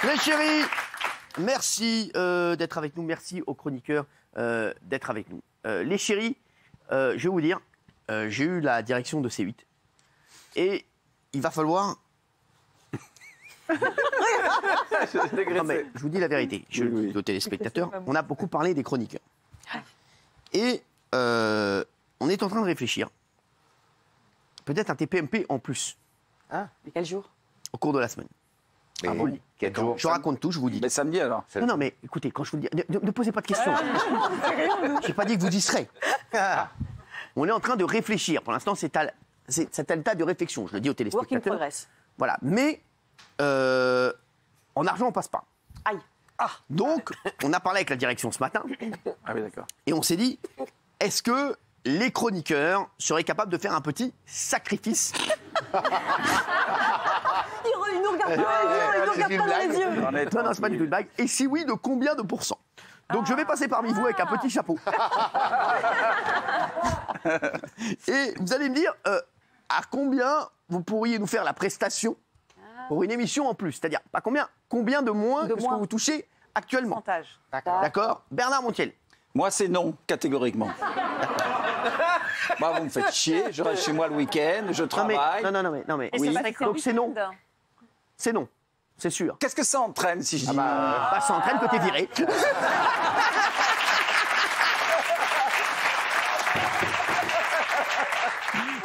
Les chéris, merci d'être avec nous. Merci aux chroniqueurs d'être avec nous. Les chéris, je vais vous dire, j'ai eu la direction de C8 et il va falloir... Non, mais je vous dis la vérité, je le dis aux téléspectateurs, on a beaucoup parlé des chroniqueurs. Et on est en train de réfléchir. Peut-être un TPMP en plus. Ah, mais quel jour? Au cours de la semaine. Ah bon, quel jour? Je raconte tout, je vous dis. Mais samedi alors. Non, non, mais écoutez, quand je vous le dis, ne posez pas de questions. Je n'ai pas dit que vous y serez. On est en train de réfléchir. Pour l'instant, c'est à l'état de réflexion. Je le dis aux téléspectateurs. Work in progress. Voilà. Mais en argent, on passe pas. Aïe. Donc, on a parlé avec la direction ce matin. Ah oui, d'accord. Et on s'est dit, est-ce que les chroniqueurs seraient capables de faire un petit sacrifice? Il nous regarde pas dans les yeux. Non, non, c'est pas du tout une blague. Et si oui, de combien de pourcents? Donc je vais passer parmi vous avec un petit chapeau. Et vous allez me dire, à combien vous pourriez nous faire la prestation pour une émission en plus? C'est-à-dire, pas combien de moins que ce que vous touchez actuellement? D'accord. Bernard Montiel. Moi, c'est non, catégoriquement. Moi, vous me faites chier, je reste chez moi le week-end, je travaille. Non, mais Et oui. c'est pas Donc c'est non. C'est non. C'est sûr. Qu'est-ce que ça entraîne si je dis... Bah, ça entraîne que t'es viré.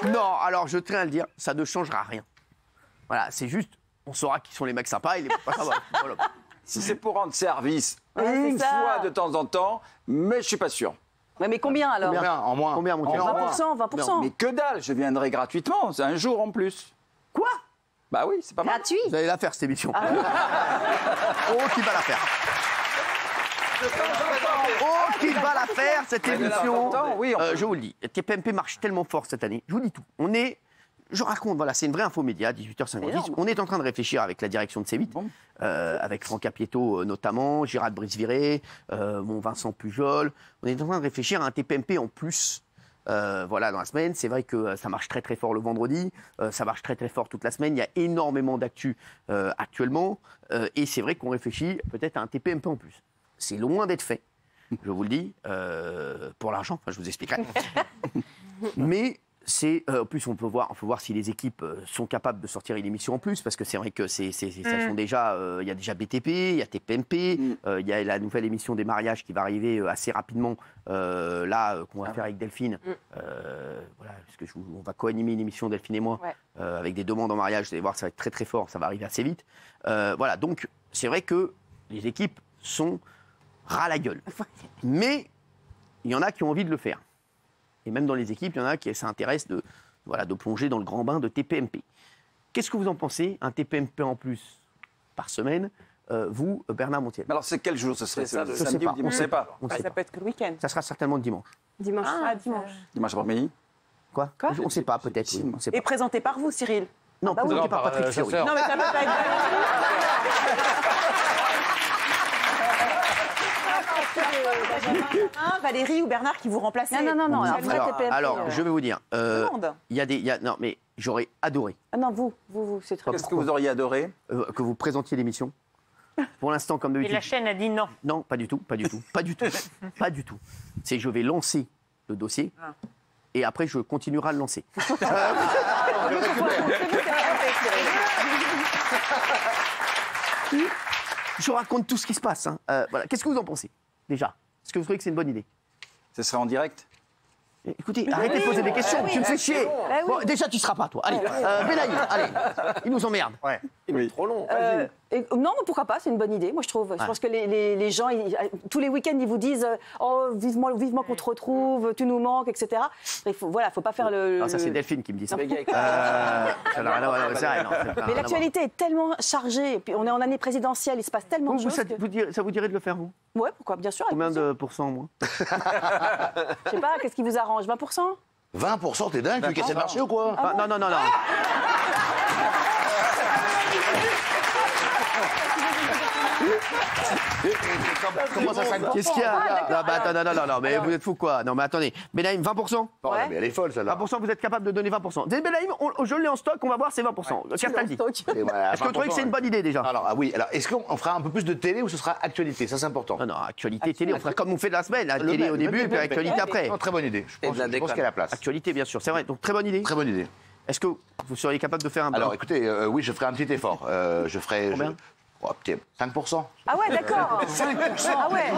Non, alors je tiens à le dire, ça ne changera rien. Voilà, c'est juste, on saura qui sont les mecs sympas et les pas sympas. Voilà. Si c'est pour rendre service Ouais, une c'est ça. fois de temps en temps, mais je suis pas sûr. Ouais, mais combien alors? Combien En moins. Combien, Montiel? 20%, 20%. Mais que dalle, je viendrai gratuitement, c'est un jour en plus. Quoi? Bah oui, c'est pas mal. Gratuit. Vous allez la faire, cette émission. Oh, qui va la faire? Oh, qui va la faire, cette émission? Oui, Je vous le dis, TPMP marche tellement fort cette année. Je vous dis tout. On est... Je raconte, voilà, c'est une vraie info média, 18h56. On est en train de réfléchir avec la direction de C8, avec Franck Apieto notamment, Gérard Brice-Viré, Vincent Pujol. On est en train de réfléchir à un TPMP en plus. Voilà, dans la semaine, c'est vrai que ça marche très très fort le vendredi, ça marche très très fort toute la semaine. Il y a énormément d'actu actuellement, et c'est vrai qu'on réfléchit peut-être à un TPMP en plus. C'est loin d'être fait, je vous le dis, pour l'argent. Enfin, je vous expliquerai. Mais c'est en plus on peut voir si les équipes sont capables de sortir une émission en plus, parce que c'est vrai que ça sont déjà il y a déjà BTP, il y a TPMP, il y a la nouvelle émission des mariages qui va arriver assez rapidement là qu'on va faire avec Delphine. Voilà, parce que on va co-animer une émission Delphine et moi avec des demandes en mariage. Vous allez voir, ça va être très très fort, ça va arriver assez vite. Voilà, donc c'est vrai que les équipes sont ras la gueule, mais il y en a qui ont envie de le faire. Et même dans les équipes, il y en a qui s'intéressent de plonger dans le grand bain de TPMP. Qu'est-ce que vous en pensez? Un TPMP en plus par semaine, vous, Bernard Montiel? Mais alors, c'est quel jour ce serait? Je Le sais samedi pas. ou le dimanche? On ne sait pas. On sait Ça pas. peut être que le week-end. Ça sera certainement le dimanche. Dimanche. Ah, dimanche. Dimanche après-midi? Quoi? On ne sait pas, peut-être. Oui, on sait Et pas. présenté par vous, Cyril. Non, bah oui. présenté par Patrick Fiori. Non, mais ça peut pas être. Valérie ou Bernard qui vous remplacent. Non, un vrai TPMP. Alors, je vais vous dire, Demande. non, mais j'aurais adoré Ah non, vous, c'est très Qu'est-ce que vous auriez adoré? que vous présentiez l'émission. Pour l'instant, comme Et d'habitude. la chaîne a dit non. Non, pas du tout, pas du tout, pas du tout, pas du tout. C'est je vais lancer le dossier et après je continuerai à le lancer. Je raconte tout ce qui se passe. Hein. Voilà. Qu'est-ce que vous en pensez déjà? Est-ce que vous trouvez que c'est une bonne idée? Ce serait en direct? Écoutez, arrêtez de poser des questions, tu me fais chier. Bon, déjà, tu ne seras pas, toi. Allez, Benaï, allez, il nous emmerde. Oui. Trop long. Non, mais pourquoi pas, c'est une bonne idée. Moi, je trouve. Je pense que les gens, tous les week-ends, ils vous disent oh, vivement qu'on te retrouve, tu nous manques, etc. Il faut pas faire le. Non, ça, c'est Delphine qui me dit ça. Non. Ça n'a rien à voir, c'est vrai, non, ça n'a rien à Mais voir. l'actualité est tellement chargée, et puis on est en année présidentielle, il se passe tellement de Vous, choses. ça vous dirait de le faire, vous? Ouais, pourquoi? Bien sûr. avec Combien plaisir. de pourcents, moi? Je sais pas, qu'est-ce qui vous arrange? 20%? 20%, t'es dingue, tu veux casser le marché ou quoi? Non. Comment ça 5%? Qu'est-ce qu'il y a Non, bah, attends, non, mais vous êtes fou quoi? Non, mais attendez. Benaïm, 20%? Oh, mais elle est folle, celle-là. 20%, vous êtes capable de donner 20%. Benaïm, je l'ai en stock, on va voir, c'est 20%. Castal dit. Et voilà, Est-ce que vous trouvez que c'est une bonne idée déjà? Alors, oui. Alors, est-ce qu'on fera un peu plus de télé ou ce sera actualité? Ça, c'est important. Non, actualité, télé, on fera comme on fait de la semaine. La télé au début et puis actualité après. Non, très bonne idée. Je pense qu'elle a la place. Actualité, bien sûr, c'est vrai. Donc, très bonne idée. Très bonne idée. Est-ce que vous seriez capable de faire un Alors, écoutez, oui, je ferai un petit effort. Je ferai. Combien? Oh, peut-être 5%. Ah ouais, d'accord. 5%. Ah ouais.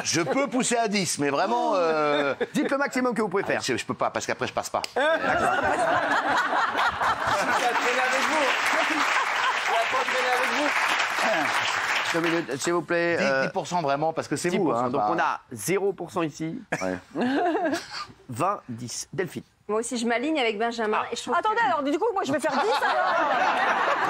Je peux pousser à 10, mais vraiment. Dites le maximum que vous pouvez faire. Je peux pas, parce qu'après, je passe pas. S'il vous plaît. 10% vraiment, parce que c'est 10%. vous. Hein, Donc bah. on a 0% ici. Ouais. 20, 10. Delphine. Moi aussi, je m'aligne avec Benjamin. Et je trouve Attendez, alors du coup, moi je vais faire 10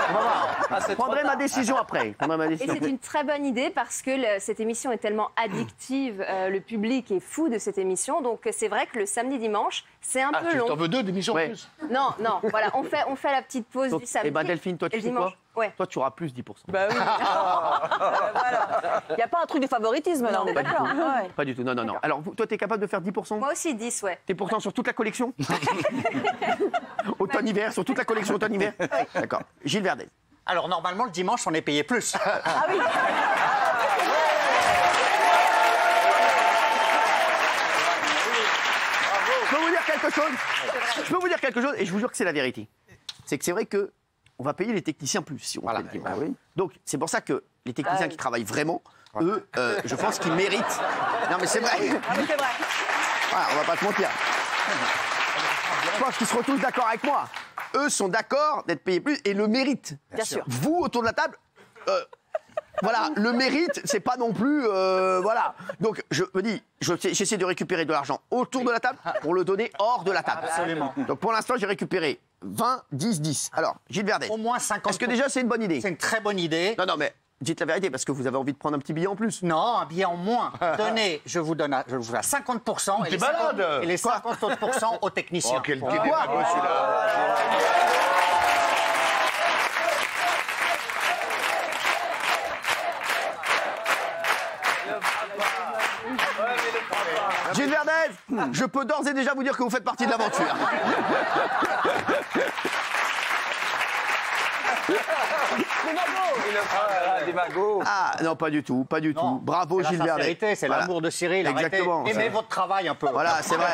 alors. Je prendrai ma décision après. Et c'est une très bonne idée parce que cette émission est tellement addictive. Le public est fou de cette émission. Donc c'est vrai que le samedi-dimanche, c'est un peu Tu long. t'en veux 2 d'émissions en Ouais. plus? Non, voilà, on fait la petite pause Donc, du samedi. eh ben Delphine, toi et tu le sais quoi? dimanche. Ouais. Toi tu auras plus 10%. Bah oui. Voilà. Il n'y a pas un truc de favoritisme là, on est d'accord. Ouais. Pas du tout, non. Alors toi t'es capable de faire 10%? Moi aussi 10, ouais. T'es pourtant sur toute la collection? Automne-hiver, sur toute la collection automne-hiver? D'accord. Gilles Verdez. Alors, normalement, le dimanche, on est payé plus. Ah oui. Je peux vous dire quelque chose? Je peux vous dire quelque chose et je vous jure que c'est la vérité. C'est que c'est vrai que on va payer les techniciens plus si on fait le dimanche. Donc c'est pour ça que les techniciens qui travaillent vraiment, eux, je pense qu'ils méritent. Non mais c'est vrai. Ah oui, c'est vrai. Voilà, on va pas se mentir. Je pense qu'ils seront tous d'accord avec moi. Eux sont d'accord d'être payés plus et le méritent. Bien sûr. Vous autour de la table. Voilà, le mérite, c'est pas non plus. Voilà. Donc, je me dis, j'essaie de récupérer de l'argent autour de la table pour le donner hors de la table. Absolument. Donc, pour l'instant, j'ai récupéré 20, 10, 10. Alors, Gilles Verdez. Au moins 50%. Est-ce que déjà, c'est une bonne idée? C'est une très bonne idée. Non, mais dites la vérité parce que vous avez envie de prendre un petit billet en plus. Non, un billet en moins. Donnez, je vous donne à 50% et T'es malade. les 50 autres % aux techniciens. Oh, quel démago celui-là. Gilles Verdez, je peux d'ores et déjà vous dire que vous faites partie de l'aventure. Ah, non, pas du tout, pas du Non, tout. Bravo, c'est Gilles la Verdez. sincérité, c'est Voilà. l'amour de Cyril. Arrêtez. Exactement. Aimez votre travail un peu. Voilà, c'est vrai.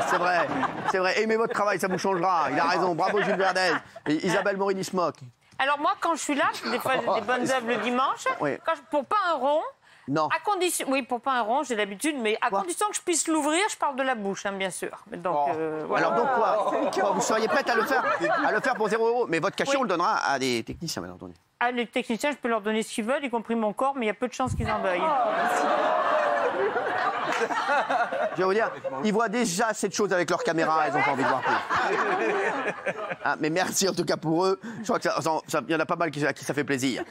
C'est vrai. C'est vrai. Aimez votre travail, ça vous changera. Il a raison. Bravo, Gilles Verdez. Et Isabelle Morini-Smock. Alors moi, quand je suis là, des fois j'ai des bonnes œuvres le dimanche. Oui. Pour pas un rond, Non. à condition, oui, pour pas un rond, j'ai l'habitude, mais à condition que je puisse l'ouvrir, je parle de la bouche, hein, bien sûr. Donc, voilà. Alors donc quoi vous seriez prête à le faire pour 0 €. Mais votre cachet, on le donnera à des techniciens, bien entendu. Ah, les techniciens, je peux leur donner ce qu'ils veulent, y compris mon corps, mais il y a peu de chances qu'ils en veuillent. Je vais vous dire, ils voient déjà cette chose avec leur caméra, ils n'ont pas envie de voir plus. Ah, mais merci en tout cas pour eux. Je crois que il y en a pas mal à qui ça fait plaisir.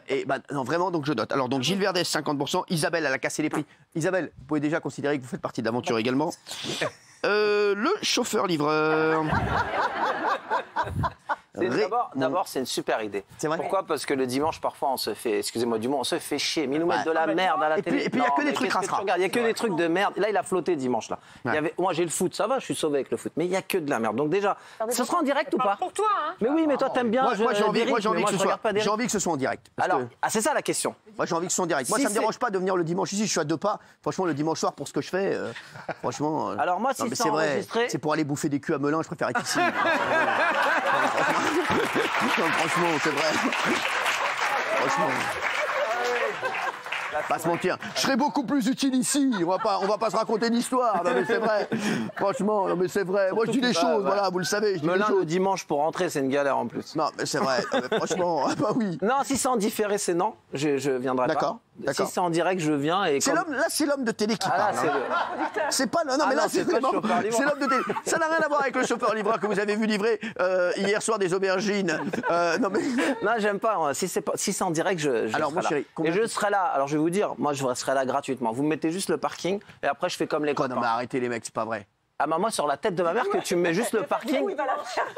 Et bah, non, vraiment, donc je note. Alors donc Gilles Verdez, 50%. Isabelle, elle a cassé les prix. Isabelle, vous pouvez déjà considérer que vous faites partie de l'aventure également. Le chauffeur-livreur. D'abord, c'est une super idée. C'est vrai. Pourquoi? Parce que le dimanche, parfois, on se fait, excusez-moi du mot, on se fait chier. Mais ils nous mettent de la merde à la Et puis, télé. il y a que des trucs rassera. Il y a que des trucs de merde. Là, il a flotté dimanche, là. Ouais. Moi, j'ai le foot, ça va, je suis sauvé avec le foot. Mais il y a que de la merde. Donc déjà, ce sera en direct ou pas? Pour toi, hein. Mais oui, mais toi, t'aimes bien. Moi, j'ai envie, Derrick, mais que ce je regarde pas Derrick. j'ai envie que ce soit en direct. Parce Alors, que c'est ça la question. moi, j'ai envie que ce soit en direct. Moi, Si ça me c'est- dérange pas de venir le dimanche ici. Je suis à 2 pas. Franchement, le dimanche soir, pour ce que je fais, franchement. Alors moi, si non, mais c'est c'est vrai. enregistré- C'est pour aller bouffer des culs à Melun. Je préfère être ici. Non, franchement, c'est vrai. Franchement. Pas se mentir. Je serais beaucoup plus utile ici. On va pas se raconter d'histoire. Non mais c'est vrai. Franchement, non mais c'est vrai. Moi je dis les choses. Voilà, vous le savez. Je dis les Melun, le choses. dimanche, pour rentrer, c'est une galère en plus. Non mais c'est vrai. Non, mais franchement, ah bah oui. Non, si c'est en différé, c'est non. Je viendrai pas. D'accord, d'accord. Si c'est en direct, je viens. Et C'est comme- l'homme. Là, c'est l'homme de télé qui Ah, là, parle. c'est hein. le... C'est pas. Non, mais Ah là, non, c'est c'est pas le vraiment. chauffeur livreur. C'est l'homme de télé. Ça n'a rien à voir avec le chauffeur livreur que vous avez vu livrer hier soir des aubergines. Non, mais. Non, j'aime pas. Si c'est en direct, je Alors, serai mon là. chéri, combien Et je tu- serai là. Alors, je vais vous dire, moi, je serai là gratuitement. Vous me mettez juste le parking et après, je fais comme les Quoi, copains. non, mais arrêtez les mecs, c'est pas vrai. Ah, bah, moi, sur la tête de ma mère, que tu me mets juste le parking.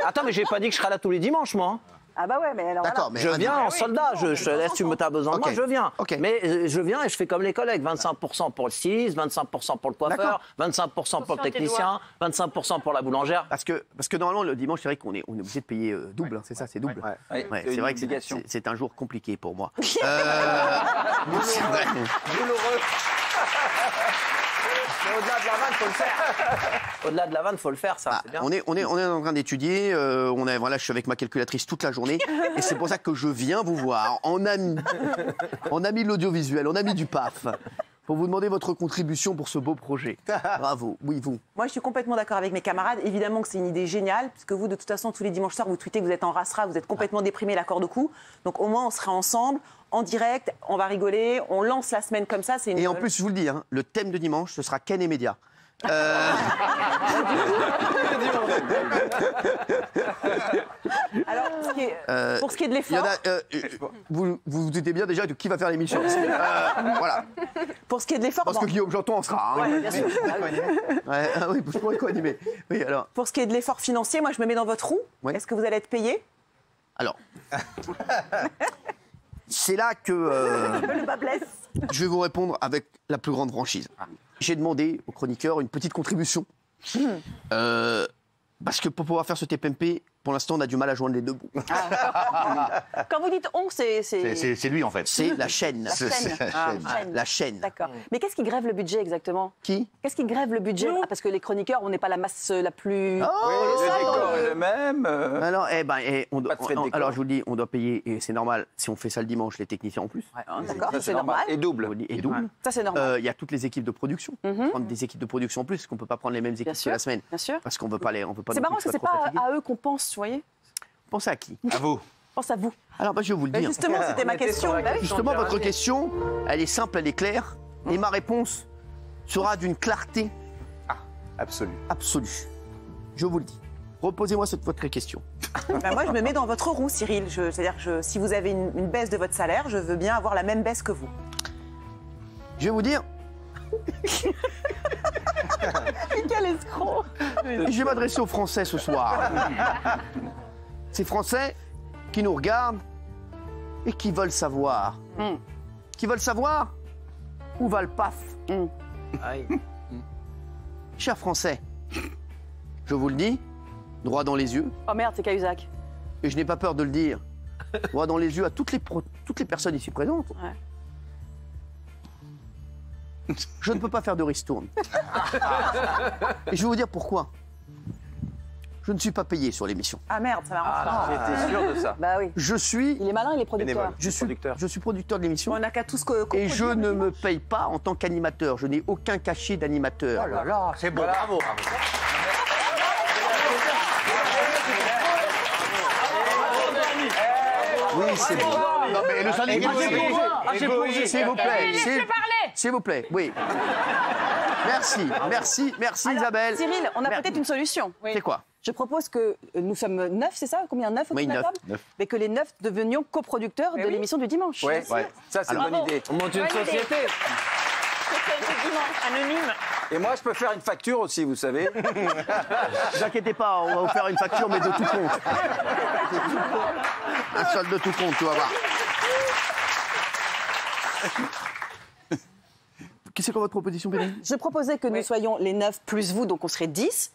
Attends, mais j'ai pas dit que je serai là tous les dimanches, moi. hein. Ah bah ouais, mais alors D'accord, voilà. mais Je viens en soldat, je te laisse, tu me t'as besoin de Ok. moi, je viens. Ok. Mais je viens et je fais comme les collègues, 25% pour le styliste, 25% pour le coiffeur, D'accord. 25% pour le Attention à tes technicien, 25% pour la boulangère. Parce que normalement, le dimanche, c'est vrai qu'on est obligé de payer double, hein, c'est ça, c'est double. Ouais, Ouais, c'est c'est une vrai que obligation. c'est un jour compliqué pour moi. C'est vrai. Mais au-delà de la vanne, faut le faire. Au-delà de la vanne, faut le faire, ça, Ah, c'est bien. on est en train d'étudier. Voilà, je suis avec ma calculatrice toute la journée, et c'est pour ça que je viens vous voir en ami de l'audiovisuel, en ami du PAF, pour vous demander votre contribution pour ce beau projet. Bravo. Oui, vous. Moi, je suis complètement d'accord avec mes camarades. Évidemment que c'est une idée géniale, puisque vous, de toute façon, tous les dimanches soirs, vous tweetez que vous êtes en rassera, vous êtes complètement déprimé, la corde au cou. Donc, au moins, on sera ensemble, en direct, on va rigoler, on lance la semaine comme ça. C'est une... Et en plus, je vous le dis, hein, le thème de dimanche, ce sera Ken et Média. Alors, pour ce qui est de Il y en l'effort, a, vous vous doutez bien déjà de qui va faire l'émission. Voilà. pour ce qui est de l'effort, Parce bon, que Guillaume Janton en sera. Hein. Ouais, bien sûr. Ouais, ah oui, je pourrais co-animer. Oui, alors. pour ce qui est de l'effort financier, moi, je me mets dans votre roue. Ouais. Est-ce que vous allez être payé? Alors. C'est là que Le bas blesse. je vais vous répondre avec la plus grande franchise. J'ai demandé aux chroniqueurs une petite contribution. Parce que pour pouvoir faire ce TPMP, pour l'instant, on a du mal à joindre les deux bouts. Quand vous dites on, c'est... C'est lui, en fait. C'est la chaîne. La chaîne. Ah, chaîne. la chaîne. D'accord. Mais qu'est-ce qui grève le budget exactement? Qui Qu'est-ce qui grève le budget? Ah, parce que les chroniqueurs, on n'est pas la masse la plus... Oui, le décor est le même. Alors, Pas de frais de décor. alors, je vous le dis, on doit payer, et c'est normal, si on fait ça le dimanche, les techniciens en plus. D'accord, Ça, c'est normal. Et Je double. vous le dis, et double. Ça, c'est normal. Il y a toutes les équipes de production. Prendre des équipes de production en plus, parce qu'on ne peut pas prendre les mêmes équipes que sûr, la semaine. Bien sûr. Parce qu'on ne veut pas les. On veut pas C'est non marrant plus parce que qu'ils c'est soient pas trop fatigués. à eux qu'on pense, vous voyez. Pensez à qui À vous. Pense à vous. Alors, je vais vous le Ben, dire. justement, c'était ma question. Justement, votre question, elle est simple, elle est claire. Et ma réponse sera d'une clarté Absolu. absolue. Je vous le dis. Reposez-moi votre question. Ben, moi, je me mets dans votre roue, Cyril. C'est-à-dire que si vous avez une baisse de votre salaire, je veux bien avoir la même baisse que vous. Je vais vous dire. Quel escroc! Je vais m'adresser aux Français ce soir. Ces Français qui nous regardent et qui veulent savoir. Qui veulent savoir où va le PAF. Chers Français, je vous le dis, droit dans les yeux, Oh merde, c'est Cahuzac. et je n'ai pas peur de le dire, droit dans les yeux à toutes les personnes ici présentes. Ouais. Je ne peux pas faire de ristourne. Et je vais vous dire pourquoi. Je ne suis pas payé sur l'émission. Ah merde, ça m'arrange pas. J'étais sûr de ça. Bah oui. Je suis, Il est malin, il est producteur. Bénévole. je suis producteur de l'émission. On n'a qu'à tous Et je ne me paye pas en tant qu'animateur. Je n'ai aucun cachet d'animateur. Oh là là, c'est beau. Bravo. Oui, c'est bon. Non, mais le syndicat. S'il vous plaît. Laissez parler. S'il vous plaît, oui. Merci Isabelle. Cyril, on a Merde. peut-être une solution. C'est quoi? Je propose que nous sommes 9, c'est ça? Combien? 9 au Oui, total? 9. Mais que les 9 devenions coproducteurs de l'émission du dimanche. Ouais, ça c'est une bonne idée. On monte une société. Anonyme. Et moi, je peux faire une facture aussi, vous savez. Ne vous inquiétez pas, on va vous faire une facture, mais de tout compte. Un solde de tout compte, tu vas voir. Qu'est-ce que votre proposition, Bénédicte? Je proposais que nous soyons les 9 plus vous, donc on serait 10,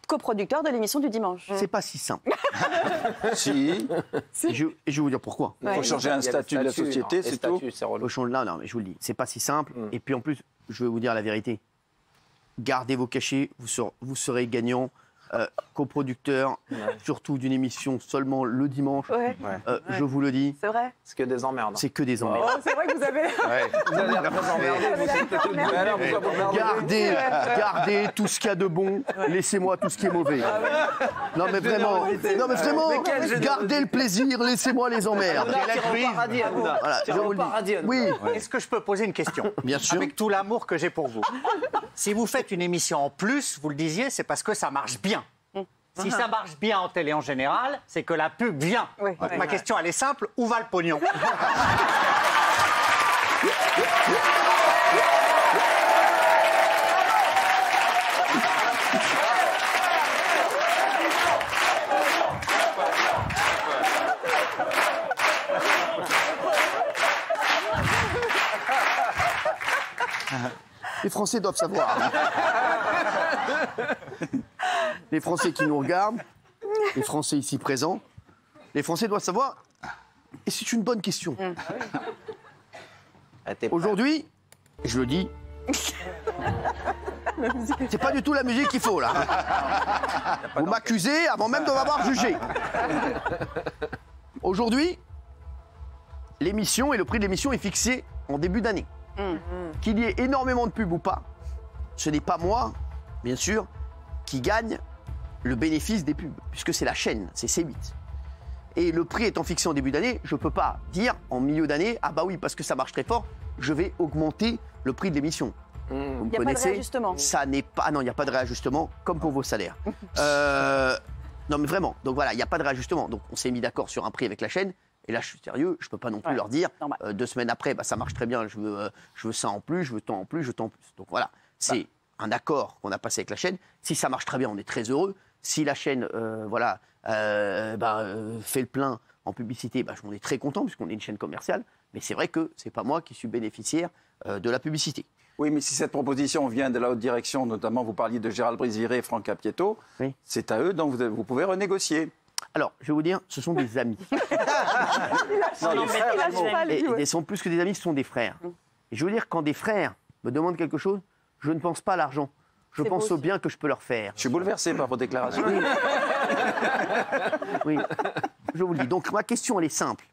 coproducteurs de l'émission du dimanche. C'est pas si simple. Si. Et je vais vous dire pourquoi. Il faut changer un Il y a le statut de la statut, société, non, c'est les tout. statuts, c'est relou. Au champ de là, non, mais je vous le dis, c'est pas si simple. Et puis en plus, je vais vous dire la vérité. Gardez vos cachets, vous serez gagnant. Coproducteur, surtout d'une émission seulement le dimanche. Ouais, Je vous le dis, c'est vrai. C'est que des emmerdes. c'est que des emmerdes. C'est vrai que vous avez... Vous allez très emmerdés, vous, c'est peut-être une- Mais alors, pourquoi vous merdez Gardez tout ce qu'il y a de bon, laissez-moi tout ce qui est mauvais. Non mais vraiment, gardez le plaisir, laissez-moi les emmerdes. Paradis, Hanouna. Voilà, je vous le dis. Oui, Est-ce que je peux poser une question? bien sûr. Avec tout l'amour que j'ai pour vous. Si vous faites une émission en plus, vous le disiez, c'est parce que ça marche bien. Si ça marche bien en télé en général, c'est que la pub vient. Oui. Donc, ma question, elle est simple. Où va le pognon? Les Français doivent savoir. Les Français qui nous regardent, les Français ici présents, les Français doivent savoir. Et c'est une bonne question. Aujourd'hui, je le dis, c'est pas du tout la musique qu'il faut là. Vous m'accusez avant même de m'avoir jugé. Aujourd'hui, l'émission et le prix de l'émission est fixé en début d'année. Qu'il y ait énormément de pubs ou pas, ce n'est pas moi, bien sûr, qui gagne le bénéfice des pubs, puisque c'est la chaîne, c'est C8. Et le prix étant fixé en début d'année, je ne peux pas dire en milieu d'année, ah bah oui, parce que ça marche très fort, je vais augmenter le prix de l'émission. Vous me Il n'y a pas de réajustement. Ça n'est pas. Non, il n'y a pas de réajustement, comme pour vos salaires. Non, mais vraiment. Donc voilà, il n'y a pas de réajustement. Donc on s'est mis d'accord sur un prix avec la chaîne. Et là, je suis sérieux, je ne peux pas non plus leur dire 2 semaines après, bah, ça marche très bien, je veux ça en plus, je veux tant en plus, je veux tant en plus. Donc voilà, c'est un accord qu'on a passé avec la chaîne. Si ça marche très bien, on est très heureux. Si la chaîne fait le plein en publicité, bah, on est très content puisqu'on est une chaîne commerciale. Mais c'est vrai que ce n'est pas moi qui suis bénéficiaire de la publicité. Oui, mais si cette proposition vient de la haute direction, notamment vous parliez de Gérald Brisviré et Franck Cappietto, c'est à eux, donc vous pouvez renégocier. Alors, je vais vous dire, ce sont des amis. Ils sont plus que des amis, ce sont des frères. Et je veux dire, quand des frères me demandent quelque chose, je ne pense pas à l'argent. Je pense au bien que je peux leur faire. Je suis bouleversé par vos déclarations. Oui, je vous le dis. Donc, ma question, elle est simple.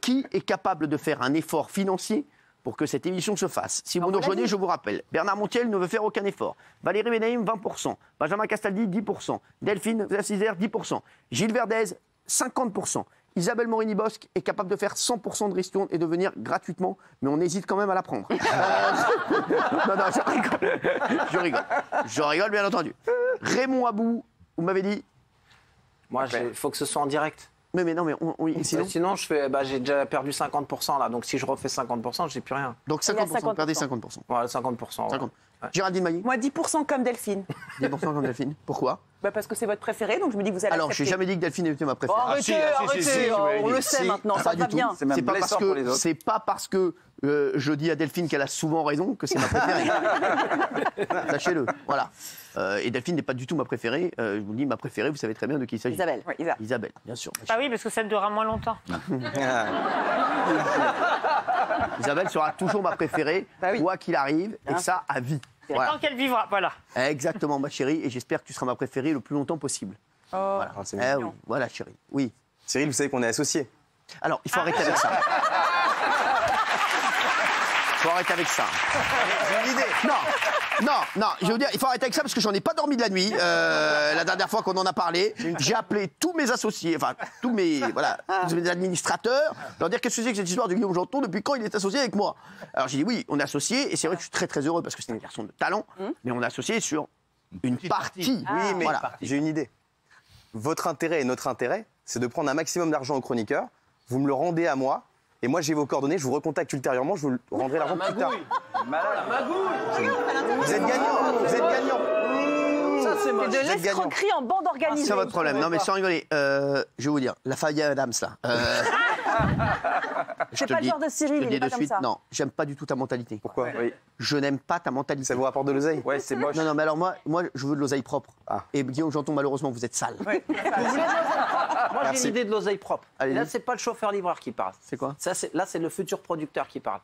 Qui est capable de faire un effort financier pour que cette émission se fasse? Si vous nous rejoignez, je vous rappelle, Bernard Montiel ne veut faire aucun effort. Valérie Benaïm, 20%. Benjamin Castaldi, 10%. Delphine Vassizère, 10%. Gilles Verdez, 50%. Isabelle Morini-Bosque est capable de faire 100% de ristourne et de venir gratuitement, mais on hésite quand même à la prendre. Non, je rigole. Je rigole, bien entendu. Raymond Abou, vous m'avez dit... Moi, il faut que ce soit en direct. Mais non, mais sinon je fais, j'ai déjà perdu 50% là, donc si je refais 50%, j'ai plus rien. Donc 50%, vous perdez 50%. Voilà, 50%. 50. Géraldine Mailly. Moi, 10% comme Delphine. 10% comme Delphine. Pourquoi? Parce que c'est votre préféré, donc je me dis que vous allez Alors, je n'ai jamais dit que Delphine était ma préférée. Arrêtez, on le sait maintenant, ça va bien. C'est pas parce que je dis à Delphine qu'elle a souvent raison que c'est ma préférée. Sachez-le. Voilà. Et Delphine n'est pas du tout ma préférée. Je vous dis ma préférée, vous savez très bien de qui il s'agit. Isabelle. Oui, Isabelle, bien sûr. Ah oui, parce que ça durera moins longtemps. Isabelle sera toujours ma préférée, quoi qu'il arrive, et ça à vie. Voilà. Tant qu'elle vivra, voilà. Exactement, ma chérie, et j'espère que tu seras ma préférée le plus longtemps possible. Voilà. Oui, voilà, chérie. Oui. Cyril, vous savez qu'on est associés. Alors, il faut arrêter avec ça. Il faut arrêter avec ça. J'ai une idée. Non, je vais vous dire, il faut arrêter avec ça parce que j'en ai pas dormi de la nuit. La dernière fois qu'on en a parlé, j'ai appelé tous mes associés, enfin tous mes administrateurs, leur dire qu'est-ce que c'est que cette histoire de Guillaume Janton, depuis quand il est associé avec moi. Alors j'ai dit oui, on est associés et c'est vrai que je suis très très heureux parce que c'est un garçon de talent, mais on est associé sur une partie. Oui, mais voilà. J'ai une idée. Votre intérêt et notre intérêt, c'est de prendre un maximum d'argent aux chroniqueurs, vous me le rendez à moi. Et moi, j'ai vos coordonnées, je vous recontacte ultérieurement, je vous rendrai l'argent plus tard. Vous êtes gagnant, vous êtes gagnant. Ça, c'est de l'escroquerie en bande organisée. C'est votre problème. Non, mais sans rigoler, je vais vous dire, la Fabien Adams, là. C'est pas le genre de Cyril, il est pas comme ça. Non, j'aime pas du tout ta mentalité. Pourquoi? Je n'aime pas ta mentalité. Ça vous rapporte de l'oseille? Ouais, c'est moche. Non, mais alors moi, je veux de l'oseille propre. Et Guillaume Janton, malheureusement, vous êtes sale. Moi, j'ai une idée de l'oseille propre. Et là, c'est pas le chauffeur-livreur qui parle. C'est quoi? Là, c'est le futur producteur qui parle.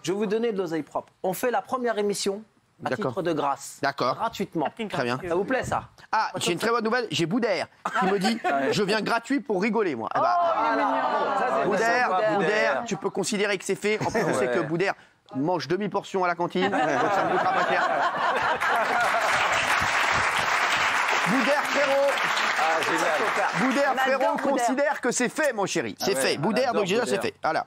Je vais vous donner de l'oseille propre. On fait la première émission à titre de grâce. D'accord. Gratuitement. Très bien. Ça vous plaît, ça? Ah, j'ai une très bonne nouvelle. J'ai Boudère qui me dit je viens gratuit pour rigoler, moi. Boudère, tu peux considérer que c'est fait. En plus, je sais que Boudère mange demi-portion à la cantine. Donc ça me coûtera pas cher. Boudère Frérot considère que c'est fait, mon chéri. C'est fait. Boudère, donc déjà, c'est fait. Voilà.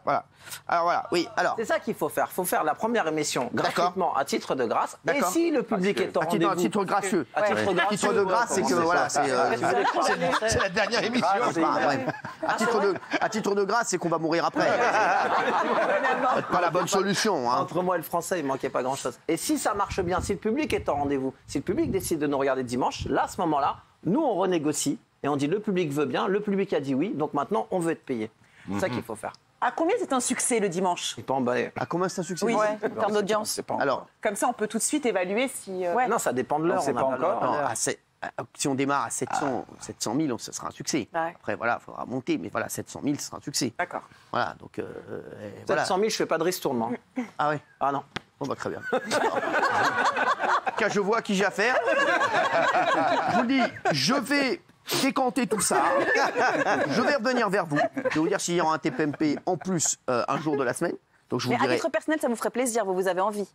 Alors voilà, oui, alors. C'est ça qu'il faut faire. Il faut faire la première émission gratuitement à titre de grâce. Et si le public est en rendez-vous... À titre gracieux. À titre de grâce, c'est que voilà, c'est la dernière émission. À titre de grâce, c'est qu'on va mourir après. C'est pas la bonne solution. Entre moi et le français, il manquait pas grand-chose. Et si ça marche bien, si le public est en rendez-vous, si le public décide de nous regarder dimanche, là, à ce moment-là, nous, on renégocie et on dit le public veut bien, le public a dit oui, donc maintenant, on veut être payé. C'est ça qu'il faut faire. À combien c'est un succès le dimanche? Il est pas emballé. À combien c'est un succès? Oui, Ouais, en termes d'audience. Alors, comme ça, on peut tout de suite évaluer si. Non, ça dépend de l'heure. On sait pas encore. non, si on démarre à 700 000, ce sera un succès. Ouais. Après, voilà, il faudra monter, mais voilà, 700 000, ce sera un succès. D'accord. Voilà, donc voilà. 700 000, je fais pas de ristournement. Ah ouais. Ah non. Bon, bah, très bien. Car je vois à qui j'ai affaire. Je vous le dis, je vais décanter tout ça. Je vais revenir vers vous. Je vais vous dire s'il y aura un TPMP en plus un jour de la semaine. Donc je vous Mais à dirai. titre personnel, ça vous ferait plaisir, vous avez envie.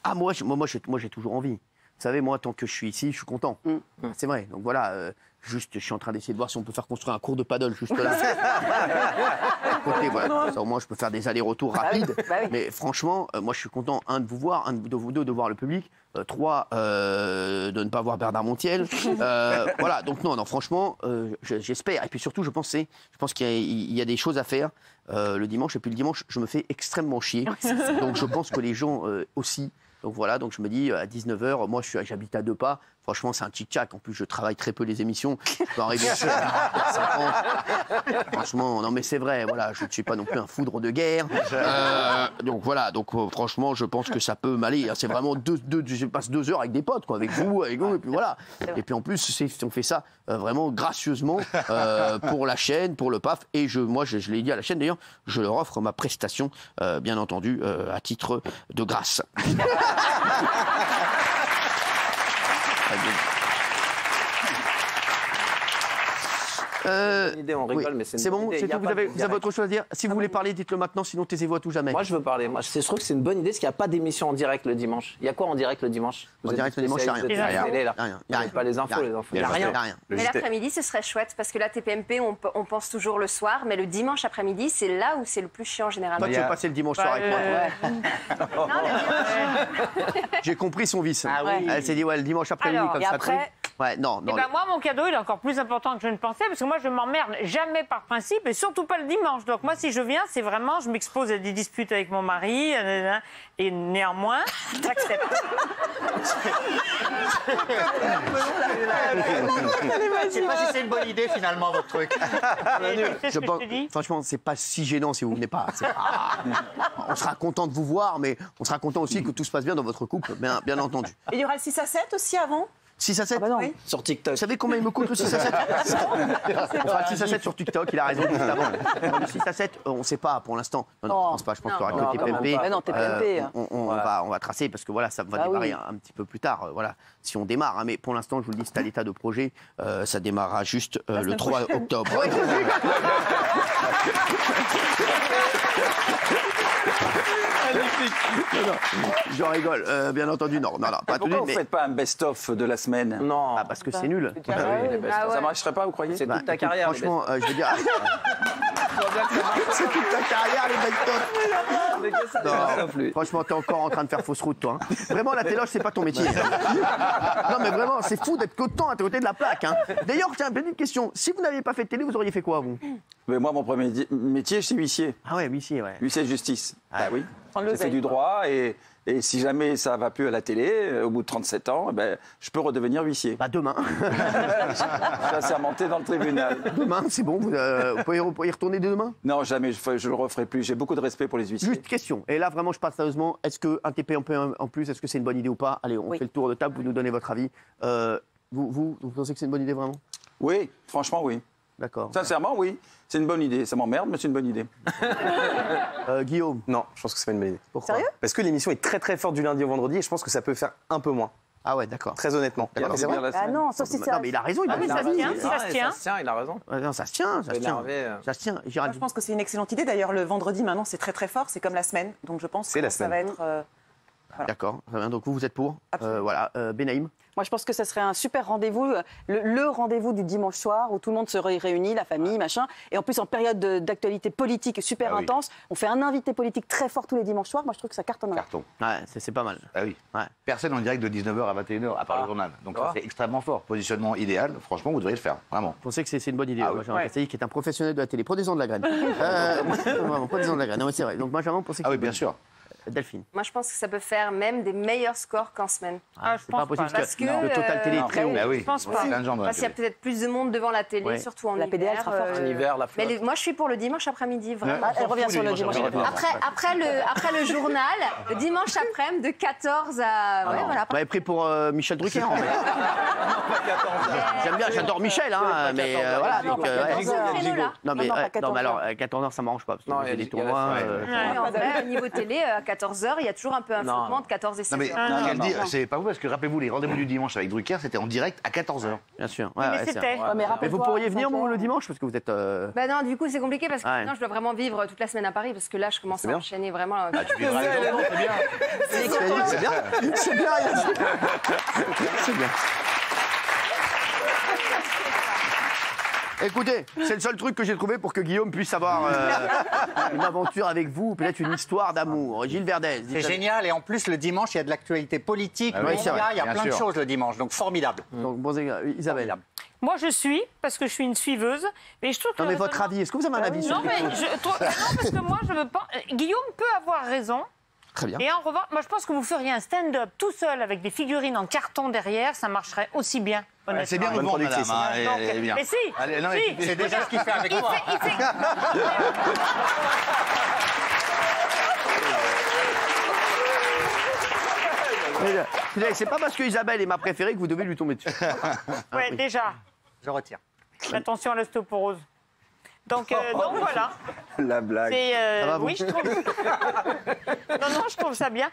Ah, moi, j'ai toujours envie. Vous savez, moi, tant que je suis ici, je suis content. C'est vrai. Donc voilà, juste, je suis en train d'essayer de voir si on peut faire construire un cours de paddle juste là. Côté, voilà. Ça, au moins, je peux faire des allers-retours rapides. Bah oui. Mais franchement, moi, je suis content, de vous voir, de vous deux, de voir le public. 3, de ne pas voir Bernard Montiel. Voilà, donc non, franchement, j'espère. Et puis surtout, je pense qu'il y a des choses à faire le dimanche. Et puis le dimanche, je me fais extrêmement chier. Donc je pense que les gens aussi. Donc voilà, donc je me dis à 19h, moi j'habite à 2 pas. Franchement, c'est un tic-tac. En plus, je travaille très peu les émissions. Je peux arriver à 50. Franchement, non mais c'est vrai, voilà, je ne suis pas non plus un foudre de guerre. Donc voilà, donc franchement, je pense que ça peut m'aller. C'est vraiment je passe 2 heures avec des potes, quoi, avec vous, et puis voilà. Et puis en plus, on fait ça vraiment gracieusement pour la chaîne, pour le PAF. Et moi, je l'ai dit à la chaîne d'ailleurs, je leur offre ma prestation, bien entendu, à titre de grâce. Idée, on rigole, mais c'est bon, c'est tout. Vous avez autre chose à dire? Si vous voulez parler, dites-le maintenant, sinon taisez-vous à tout jamais. Moi, je veux parler. Moi, je trouve que c'est une bonne idée, parce qu'il n'y a pas d'émission en direct le dimanche. Il y a quoi en direct le dimanche? En direct le dimanche, il n'y a rien. Il n'y a rien. Pas les infos, les infos. Il n'y a rien. Mais l'après-midi, ce serait chouette, parce que la TPMP, on pense toujours le soir, mais le dimanche après-midi, c'est là où c'est le plus chiant généralement. Toi, tu veux passer le dimanche soir avec moi? Non, le dimanche. J'ai compris son vice. Ah oui. Elle s'est dit, ouais, le dimanche après-midi, Alors, comme et ça. après Ouais, non. Eh ben moi, mon cadeau, il est encore plus important que je ne pensais, parce que moi, je m'emmerde jamais par principe, et surtout pas le dimanche. Donc moi, si je viens, c'est vraiment, je m'expose à des disputes avec mon mari, et néanmoins, j'accepte. Je sais pas si c'est une bonne idée, finalement, votre truc. C'est ce que je te dis. Franchement, c'est pas si gênant si vous venez pas. On sera content de vous voir, mais on sera content aussi que tout se passe bien dans votre couple, bien entendu. Et il y aura le 6 à 7 aussi avant? 6 à 7 Ah bah non. Oui. Sur TikTok. Vous savez combien il me coûte le 6 à 7? On fera le 6 à 7 sur TikTok, il a raison, juste avant. Le 6 à 7, on ne sait pas pour l'instant. Non, je pense pas. Je pense qu'il y aura que le TPMP. Mais non, TPMP. On va tracer parce que voilà, ça va démarrer un petit peu plus tard. Voilà, si on démarre. Hein, mais pour l'instant, je vous le dis, c'est à l'état de projet. Ça démarrera juste le 3 octobre. Non, je rigole, bien entendu, non, pas tout de Pourquoi suite. vous ne faites pas un best-of de la semaine? Non. Ah, parce que c'est nul. Ah oui, les best-of. Ça ne marcherait pas, vous croyez? C'est toute ta carrière. Franchement, je veux dire. C'est toute ta carrière, les best-of. Non, franchement, t'es encore en train de faire fausse route, toi. Hein. Vraiment, la téloche, c'est pas ton métier. Non, mais vraiment, c'est fou d'être autant à côté de la plaque. Hein. D'ailleurs, tiens, petite question. Si vous n'aviez pas fait de télé, vous auriez fait quoi, vous? Mais moi, mon premier métier, c'est huissier. Ah ouais, huissier, ouais. Huissier de justice. Ah oui. Prendre J'ai l'oseille. fait du droit et si jamais ça va plus à la télé, au bout de 37 ans, eh ben, je peux redevenir huissier. Bah, demain. Je suis assermenté dans le tribunal. Demain, c'est bon, vous pouvez y retourner demain? Non, jamais, je le referai plus. J'ai beaucoup de respect pour les huissiers. Juste question, et là vraiment je parle sérieusement, est-ce qu'un TPMP en plus, est-ce que c'est une bonne idée ou pas? Allez, on fait le tour de table, vous nous donnez votre avis. Vous pensez que c'est une bonne idée vraiment? Oui, franchement, oui. D'accord. Sincèrement, oui. C'est une bonne idée. Ça m'emmerde, mais c'est une bonne idée. Guillaume? Non, je pense que c'est pas une bonne idée. Pourquoi? Sérieux? Parce que l'émission est très très forte du lundi au vendredi et je pense que ça peut faire un peu moins. Ah ouais, d'accord. Très honnêtement. D'accord, C'est vrai. Ah non, sauf si c'est. Non mais il a raison, il a mais raison. ça se tient, ça se tient. Ça se tient, il a raison. Ouais, non, ça se tient, ça se tient. Énervé, Ça se tient. Moi, Gérald. je pense que c'est une excellente idée. D'ailleurs, le vendredi, maintenant, c'est très très fort. C'est comme la semaine. Donc, je pense C'est que la ça va semaine. être. D'accord, très bien. Donc vous êtes pour? Absolument. Voilà, Benaïm? Moi, je pense que ça serait un super rendez-vous, le rendez-vous du dimanche soir où tout le monde se réunit, la famille, machin. Et en plus, en période d'actualité politique super intense, on fait un invité politique très fort tous les dimanches soirs. Moi, je trouve que ça cartonne. Carton. Ouais, c'est pas mal. Ah oui. Ouais. Personne en direct de 19h à 21h, à part le journal. Donc ça, c'est extrêmement fort. Positionnement idéal. Franchement, vous devriez le faire. Vraiment. Vous pensez que c'est une bonne idée? Ah oui. Benjamin Castaldi, qui est un professionnel de la télé. Prenez-en de la graine. Vraiment, prenez-en de la graine. Non, mais c'est vrai. Donc Benjamin, vous pensez que Ah oui, c'est bien une sûr. Delphine. Moi, je pense que ça peut faire même des meilleurs scores qu'en semaine. Ah, je C'est pas pense possible pas. parce que Parce que, le total télé est très haut. Bah oui, Je pense pas. c'est plein de gens dans la Parce qu'il y a télé. peut-être plus de monde devant la télé, Ouais. surtout en La hiver. PDL sera forte. En hiver, la Mais flotte. moi, je suis pour le dimanche après-midi, vraiment. Elle revient sur le dimanche. Après le journal, le dimanche après-midi, de 14 à... Ouais, voilà. Vous m'avez pris pour Michel Drucker, en fait. J'aime bien, j'adore Michel, hein, mais voilà. Donc, ouais. Dans ce créneau-là. Non, mais, Non, pas non, 14 mais alors, à 14h, ça m'arrange pas, parce que Non, vous avez il y des a tournois. Mais en vrai, au niveau télé, à 14h, il y a toujours un peu un flottement de 14 et 16 Non mais heures. ce qu'elle dit, c'est pas vous parce que rappelez-vous les rendez-vous du dimanche avec Drucker, c'était en direct à 14h. Bien sûr. Mais c'était. Mais vous pourriez venir, vous, le dimanche, parce que vous êtes. Bah non, du coup, c'est compliqué parce que Ouais. maintenant, je dois vraiment vivre toute la semaine à Paris parce que là, je commence à enchaîner vraiment. Tu vivras avec Laurent, c'est bien. C'est bien. C'est bien. C'est bien. Écoutez, c'est le seul truc que j'ai trouvé pour que Guillaume puisse avoir une aventure avec vous, peut-être une histoire d'amour. Gilles Verdez. C'est génial. Et en plus, le dimanche, il y a de l'actualité politique, Ah oui, médias, c'est vrai, il y a bien plein de sûr. choses le dimanche. Donc, formidable. Donc, bon, Isabelle. Moi, je suis, parce que je suis une suiveuse. Mais je trouve que Non, mais le votre raisonnement- avis, est-ce que vous avez un avis sur Non, mais quelque chose non, parce que moi, je veux pas. Guillaume peut avoir raison. Très bien. Et en revanche, moi, je pense que vous feriez un stand-up tout seul avec des figurines en carton derrière, ça marcherait aussi bien. honnêtement. C'est bien de vendre, madame. hein, Donc, elle est bien. mais si, Allez, non, si. écoutez, C'est déjà ce qu'il fait avec moi. C'est pas parce que Isabelle est ma préférée que vous devez lui tomber dessus. Ouais, déjà. Je retire. Attention à l'ostéoporose. Donc voilà. La blague. C'est, Ça va, vous oui, je trouve. Non, je trouve ça bien.